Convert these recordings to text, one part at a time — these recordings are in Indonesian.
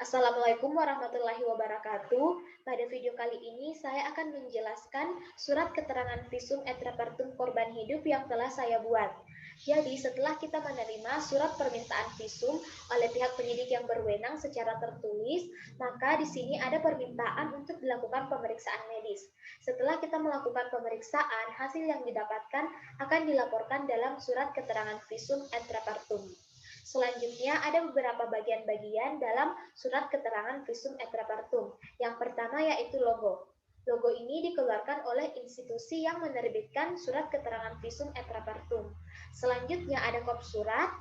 Assalamualaikum warahmatullahi wabarakatuh. Pada video kali ini saya akan menjelaskan surat keterangan visum et repertum korban hidup yang telah saya buat. Jadi setelah kita menerima surat permintaan visum oleh pihak penyidik yang berwenang secara tertulis, maka di sini ada permintaan untuk dilakukan pemeriksaan medis. Setelah kita melakukan pemeriksaan, hasil yang didapatkan akan dilaporkan dalam surat keterangan visum et repertum. Selanjutnya ada beberapa bagian-bagian dalam surat keterangan visum et repertum. Yang pertama yaitu logo. Logo ini dikeluarkan oleh institusi yang menerbitkan surat keterangan visum et repertum. Selanjutnya ada kop surat.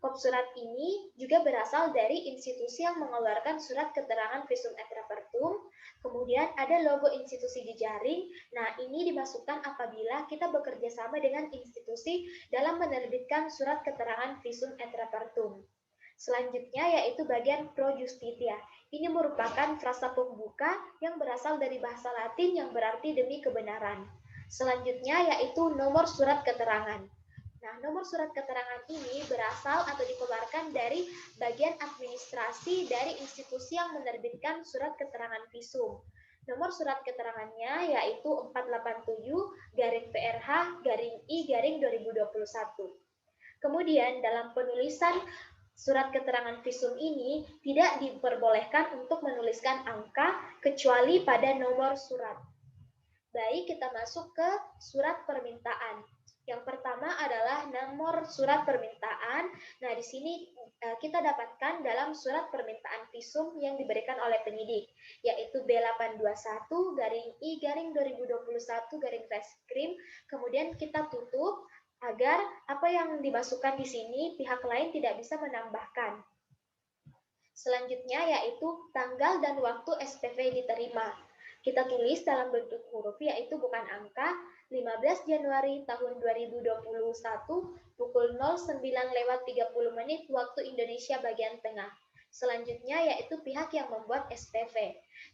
Kop surat ini juga berasal dari institusi yang mengeluarkan surat keterangan visum et repertum. Kemudian ada logo institusi jejaring. Nah, ini dimasukkan apabila kita bekerja sama dengan institusi dalam menerbitkan surat keterangan visum et repertum. Selanjutnya yaitu bagian pro justitia. Ini merupakan frasa pembuka yang berasal dari bahasa Latin yang berarti demi kebenaran. Selanjutnya yaitu nomor surat keterangan. Nah, nomor surat keterangan ini berasal atau dikeluarkan dari bagian administrasi dari institusi yang menerbitkan surat keterangan visum. Nomor surat keterangannya yaitu 487-PRH-I-2021. Kemudian dalam penulisan surat keterangan visum ini tidak diperbolehkan untuk menuliskan angka kecuali pada nomor surat. Baik, kita masuk ke surat permintaan. Yang pertama adalah nomor surat permintaan. Nah, di sini kita dapatkan dalam surat permintaan visum yang diberikan oleh penyidik, yaitu B821-I-2021-Reskrim. Kemudian kita tutup agar apa yang dimasukkan di sini pihak lain tidak bisa menambahkan. Selanjutnya yaitu tanggal dan waktu SPV diterima. Kita tulis dalam bentuk huruf yaitu bukan angka, 15 Januari tahun 2021 pukul 09.30 waktu Indonesia bagian tengah. Selanjutnya yaitu pihak yang membuat SPV.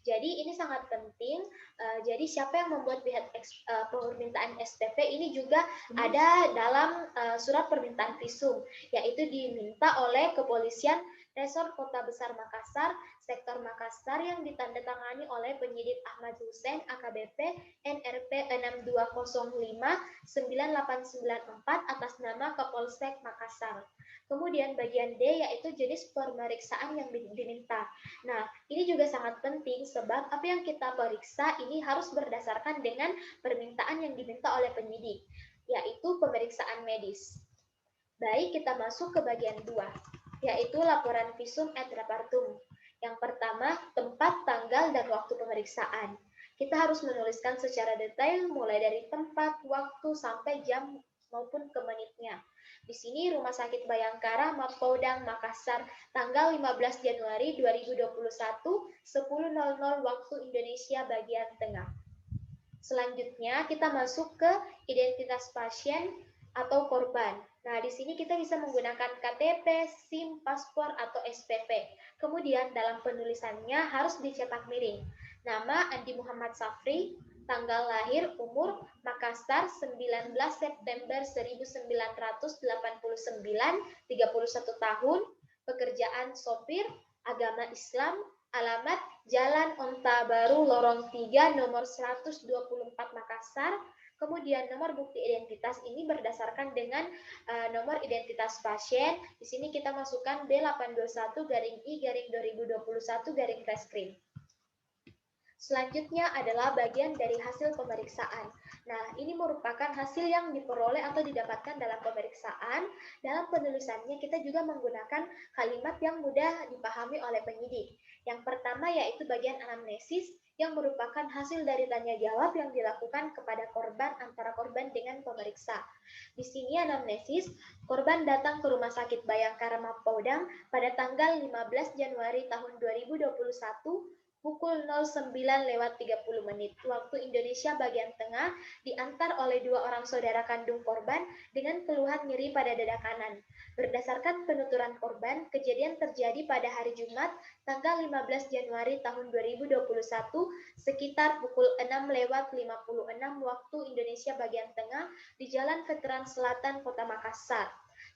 Jadi ini sangat penting. Jadi siapa yang membuat permintaan SPV ini juga ada dalam surat permintaan visum, yaitu diminta oleh kepolisian Resor Kota Besar Makassar, Sektor Makassar yang ditandatangani oleh penyidik Ahmad Hussein AKBP NRP 6205-9894 atas nama Kapolsek Makassar. Kemudian bagian D yaitu jenis pemeriksaan yang diminta. Nah, ini juga sangat penting sebab apa yang kita periksa ini harus berdasarkan dengan permintaan yang diminta oleh penyidik, yaitu pemeriksaan medis. Baik, kita masuk ke bagian 2, yaitu laporan visum et repertum. Yang pertama, tempat, tanggal, dan waktu pemeriksaan. Kita harus menuliskan secara detail mulai dari tempat, waktu, sampai jam maupun ke menitnya. Di sini Rumah Sakit Bayangkara Mapolda Makassar tanggal 15 Januari 2021 10.00 waktu Indonesia bagian tengah. Selanjutnya kita masuk ke identitas pasien atau korban. Nah, di sini kita bisa menggunakan KTP, SIM, paspor, atau SPP. Kemudian dalam penulisannya harus dicetak miring. Nama Andi Muhammad Safri, tanggal lahir, umur Makassar 19 September 1989, 31 tahun, pekerjaan sopir, agama Islam, alamat Jalan Onta Baru Lorong 3 nomor 124 Makassar. Kemudian nomor bukti identitas ini berdasarkan dengan nomor identitas pasien. Di sini kita masukkan B821-I-2021-Reskrim. Selanjutnya adalah bagian dari hasil pemeriksaan. Nah, ini merupakan hasil yang diperoleh atau didapatkan dalam pemeriksaan. Dalam penulisannya kita juga menggunakan kalimat yang mudah dipahami oleh penyidik. Yang pertama yaitu bagian anamnesis, yang merupakan hasil dari tanya jawab yang dilakukan kepada korban antara korban dengan pemeriksa. Di sini anamnesis, korban datang ke Rumah Sakit Bayangkara Mapolda pada tanggal 15 Januari tahun 2021 pukul 09.30 waktu Indonesia bagian tengah, diantar oleh 2 orang saudara kandung korban dengan keluhan nyeri pada dada kanan. Berdasarkan penuturan korban, kejadian terjadi pada hari Jumat tanggal 15 Januari tahun 2021 sekitar pukul 6.56 waktu Indonesia bagian tengah di Jalan Veteran Selatan Kota Makassar.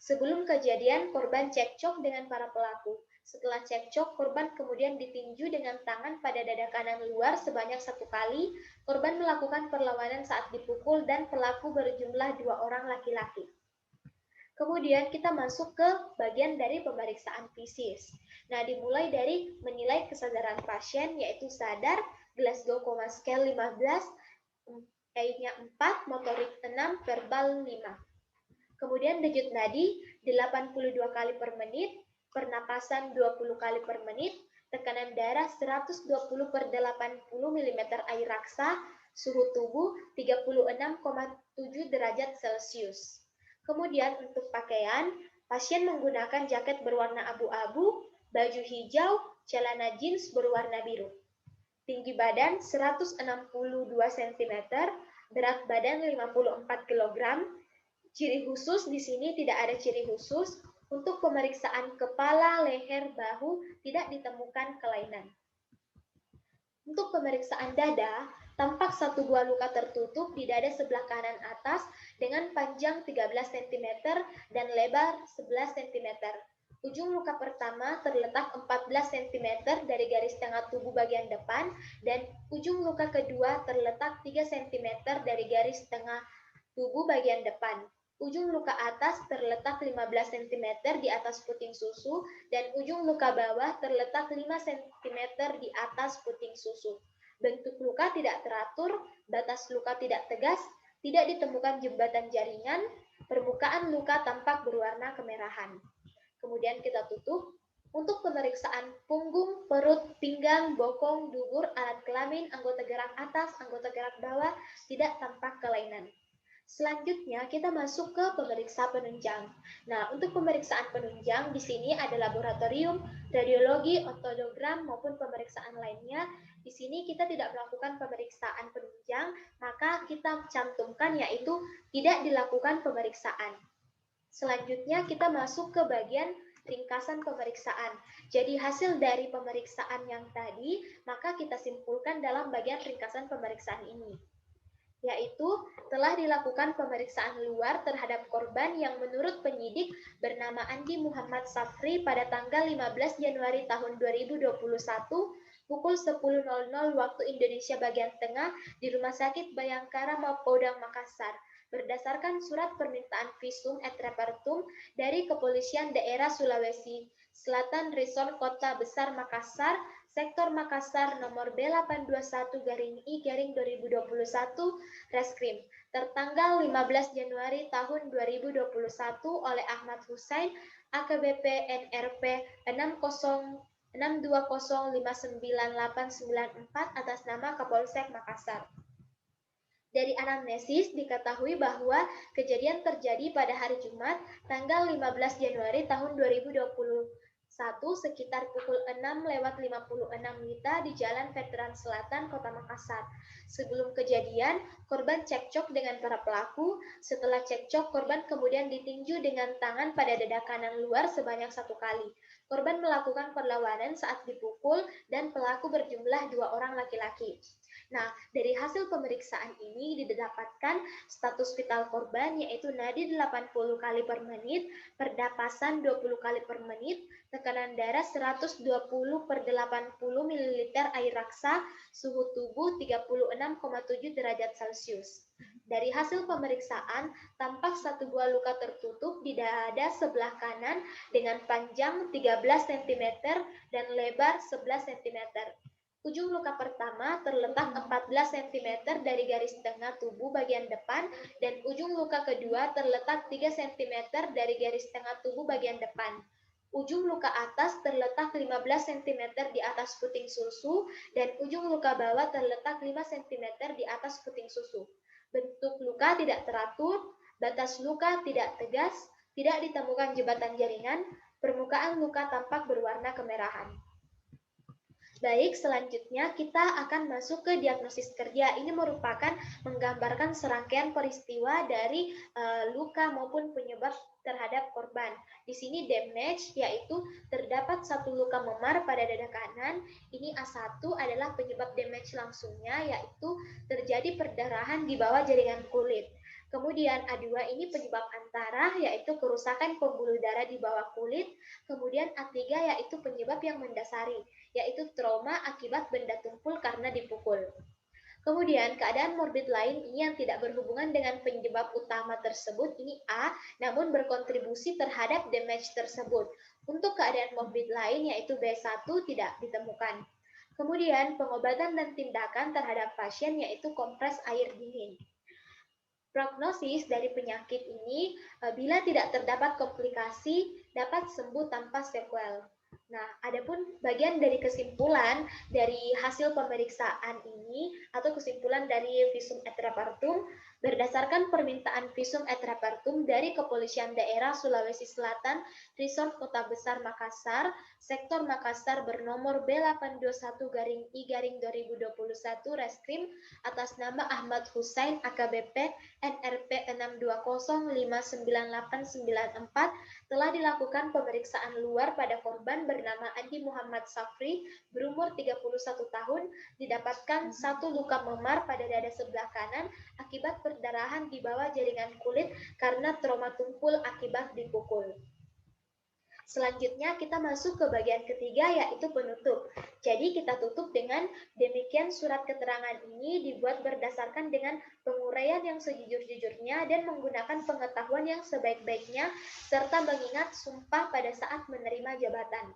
Sebelum kejadian, korban cekcok dengan para pelaku. Setelah cekcok, korban kemudian ditinju dengan tangan pada dada kanan luar sebanyak 1 kali. Korban melakukan perlawanan saat dipukul dan pelaku berjumlah 2 orang laki-laki. Kemudian kita masuk ke bagian dari pemeriksaan fisik. Nah, dimulai dari menilai kesadaran pasien, yaitu sadar, Glasgow Coma Scale 15, EI-nya 4, motorik 6, verbal 5. Kemudian denyut nadi 82 kali per menit, pernapasan 20 kali per menit, tekanan darah 120 per 80 mm air raksa, suhu tubuh 36,7 derajat Celcius. Kemudian untuk pakaian, pasien menggunakan jaket berwarna abu-abu, baju hijau, celana jeans berwarna biru. Tinggi badan 162 cm, berat badan 54 kg. Ciri khusus di sini tidak ada ciri khusus. Untuk pemeriksaan kepala, leher, bahu tidak ditemukan kelainan. Untuk pemeriksaan dada, tampak 1 buah luka tertutup di dada sebelah kanan atas dengan panjang 13 cm dan lebar 11 cm. Ujung luka pertama terletak 14 cm dari garis tengah tubuh bagian depan dan ujung luka kedua terletak 3 cm dari garis tengah tubuh bagian depan. Ujung luka atas terletak 15 cm di atas puting susu dan ujung luka bawah terletak 5 cm di atas puting susu. Bentuk luka tidak teratur, batas luka tidak tegas, tidak ditemukan jembatan jaringan, permukaan luka tampak berwarna kemerahan. Kemudian kita tutup. Untuk pemeriksaan punggung, perut, pinggang, bokong, dubur, alat kelamin, anggota gerak atas, anggota gerak bawah, tidak tampak kelainan. Selanjutnya kita masuk ke pemeriksa penunjang. Nah, untuk pemeriksaan penunjang di sini ada laboratorium, radiologi, otodogram maupun pemeriksaan lainnya. Di sini kita tidak melakukan pemeriksaan penunjang, maka kita cantumkan yaitu tidak dilakukan pemeriksaan. Selanjutnya kita masuk ke bagian ringkasan pemeriksaan. Jadi hasil dari pemeriksaan yang tadi, maka kita simpulkan dalam bagian ringkasan pemeriksaan ini, yaitu telah dilakukan pemeriksaan luar terhadap korban yang menurut penyidik bernama Andi Muhammad Safri pada tanggal 15 Januari tahun 2021 pukul 10.00 waktu Indonesia bagian tengah di Rumah Sakit Bayangkara Mapolda Makassar berdasarkan surat permintaan visum et repertum dari Kepolisian Daerah Sulawesi Selatan Resor Kota Besar Makassar, Sektor Makassar nomor B821-I-2021 Reskrim tertanggal 15 Januari tahun 2021 oleh Ahmad Hussein AKBP NRP 620598994 atas nama Kapolsek Makassar. Dari anamnesis diketahui bahwa kejadian terjadi pada hari Jumat tanggal 15 Januari tahun 2021 sekitar pukul 6:56 WITA di Jalan Veteran Selatan, Kota Makassar. Sebelum kejadian, korban cekcok dengan para pelaku. Setelah cekcok, korban kemudian ditinju dengan tangan pada dada kanan luar sebanyak 1 kali. Korban melakukan perlawanan saat dipukul dan pelaku berjumlah 2 orang laki-laki. Nah, dari hasil pemeriksaan ini didapatkan status vital korban yaitu nadi 80 kali per menit, pernapasan 20 kali per menit, tekanan darah 120 per 80 ml air raksa, suhu tubuh 36,7 derajat Celcius. Dari hasil pemeriksaan, tampak 1 buah luka tertutup di dada sebelah kanan dengan panjang 13 cm dan lebar 11 cm. Ujung luka pertama terletak 14 cm dari garis tengah tubuh bagian depan dan ujung luka kedua terletak 3 cm dari garis tengah tubuh bagian depan. Ujung luka atas terletak 15 cm di atas puting susu dan ujung luka bawah terletak 5 cm di atas puting susu. Bentuk luka tidak teratur, batas luka tidak tegas, tidak ditemukan jembatan jaringan, permukaan luka tampak berwarna kemerahan. Baik, selanjutnya kita akan masuk ke diagnosis kerja. Ini merupakan menggambarkan serangkaian peristiwa dari luka maupun penyebab terhadap korban. Di sini damage, yaitu terdapat 1 luka memar pada dada kanan. Ini A1 adalah penyebab damage langsungnya, yaitu terjadi perdarahan di bawah jaringan kulit. Kemudian A2 ini penyebab antara, yaitu kerusakan pembuluh darah di bawah kulit. Kemudian A3 yaitu penyebab yang mendasari, yaitu trauma akibat benda tumpul karena dipukul. Kemudian keadaan morbid lain ini yang tidak berhubungan dengan penyebab utama tersebut, ini A, namun berkontribusi terhadap damage tersebut. Untuk keadaan morbid lain yaitu B1 tidak ditemukan. Kemudian pengobatan dan tindakan terhadap pasien yaitu kompres air dingin. Prognosis dari penyakit ini bila tidak terdapat komplikasi dapat sembuh tanpa sequel. Nah, adapun bagian dari kesimpulan dari hasil pemeriksaan ini atau kesimpulan dari visum et repertum berdasarkan permintaan visum et repertum dari Kepolisian Daerah Sulawesi Selatan, Resort Kota Besar Makassar, Sektor Makassar bernomor B821-I-2021 Reskrim atas nama Ahmad Hussein AKBP NRP 620598994 telah dilakukan pemeriksaan luar pada korban bernama Andi Muhammad Safri berumur 31 tahun, didapatkan satu luka memar pada dada sebelah kanan akibat perdarahan di bawah jaringan kulit karena trauma tumpul akibat dipukul. Selanjutnya kita masuk ke bagian ketiga yaitu penutup. Jadi kita tutup dengan demikian surat keterangan ini dibuat berdasarkan dengan penguraian yang sejujur-jujurnya dan menggunakan pengetahuan yang sebaik-baiknya serta mengingat sumpah pada saat menerima jabatan.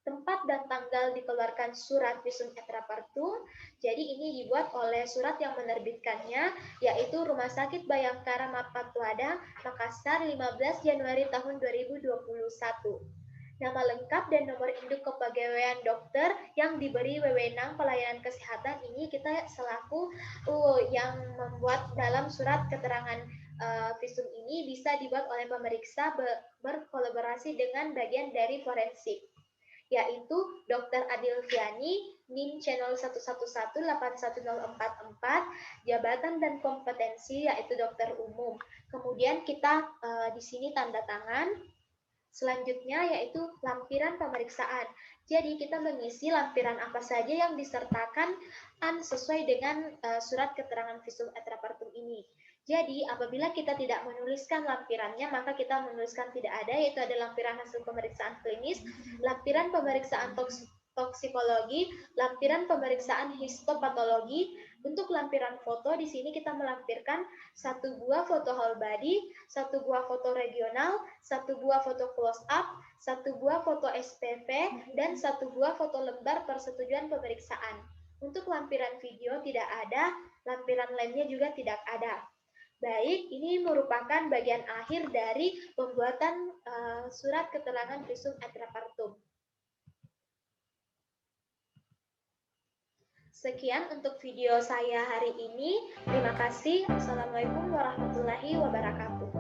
Tempat dan tanggal dikeluarkan surat visum et repertum. Jadi ini dibuat oleh surat yang menerbitkannya yaitu Rumah Sakit Bayangkara Mapatuada, Makassar 15 Januari tahun 2021. Nama lengkap dan nomor induk kepegawaian dokter yang diberi wewenang pelayanan kesehatan ini kita selaku yang membuat dalam surat keterangan visum ini bisa dibuat oleh pemeriksa berkolaborasi dengan bagian dari forensik, yaitu Dr. Adil Fiani, NIM channel 111810444, jabatan dan kompetensi yaitu dokter umum. Kemudian kita di sini tanda tangan. Selanjutnya yaitu lampiran pemeriksaan. Jadi kita mengisi lampiran apa saja yang disertakan sesuai dengan surat keterangan visum et repertum ini. Jadi apabila kita tidak menuliskan lampirannya, maka kita menuliskan tidak ada, yaitu ada lampiran hasil pemeriksaan klinis, lampiran pemeriksaan toksikologi, lampiran pemeriksaan histopatologi. Untuk lampiran foto di sini kita melampirkan satu buah foto whole body, satu buah foto regional, satu buah foto close up, satu buah foto SPV, dan satu buah foto lembar persetujuan pemeriksaan. Untuk lampiran video tidak ada, lampiran lainnya juga tidak ada. Baik, ini merupakan bagian akhir dari pembuatan surat keterangan visum et repertum. Sekian untuk video saya hari ini. Terima kasih. Assalamualaikum warahmatullahi wabarakatuh.